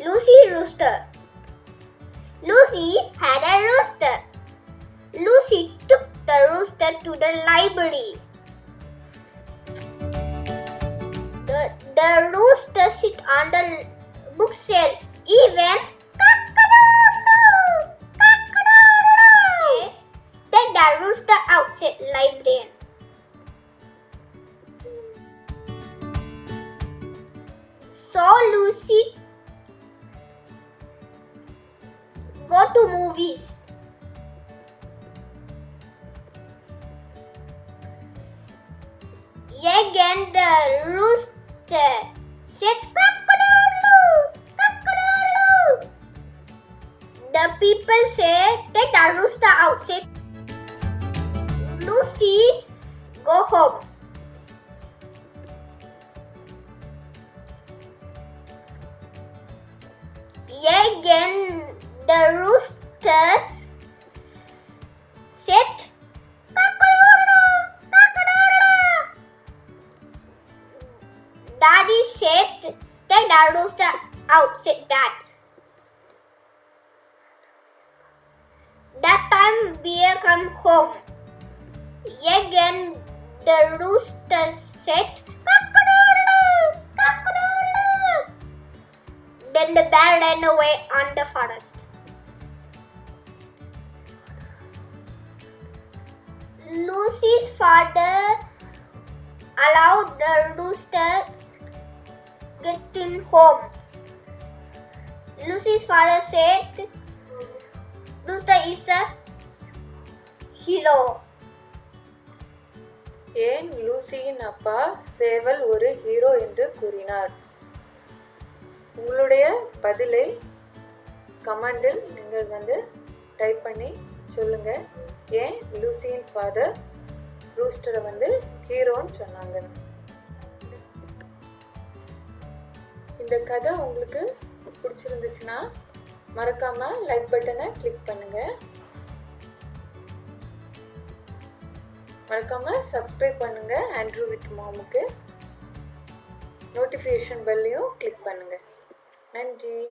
Lucy Rooster. Lucy had a rooster. Lucy took the rooster to the library. The rooster sit on the bookshelf. He went cock-a-doodle-doo, cock-a-doodle-doo. Take the rooster out, said librarian. So Lucy go to movies. Again the rooster said cock-a-doodle-doo, cock-a-doodle-doo. The people say, take the rooster out, said Lucy, go home. Again the rooster said cock-a-doodle-doo, cock-a-doodle-doo. Daddy said, take the rooster out, said Dad. That time bear come home. Again the rooster said, cock-a-doodle-doo, cock-a-doodle-doo. Then the bear ran away on the forest. Lucy's father allowed the rooster get in home. Lucy's father said, rooster is a hero. ஏன் லூசியின் அப்பா சேவல் ஒரு hero என்று கூறினார்? உங்களுடைய பதிலை கமெண்டில் நீங்கள் டைப் பண்ணி சொல்லுங்க. ஏன் லூசியின் ஃபாதர் ரூஸ்டரை ஹீரோன்னு சொன்னாங்க. இந்த கதை உங்களுக்கு பிடிச்சிருந்துச்சுன்னா மறக்காம லைக் பட்டனை கிளிக் பண்ணுங்க. மறக்காம சப்ஸ்கிரைப் பண்ணுங்க. ஆண்ட்ரூ வித் மாமுக்கு நோட்டிஃபிகேஷன் பெல்லையும் கிளிக் பண்ணுங்க. நன்றி.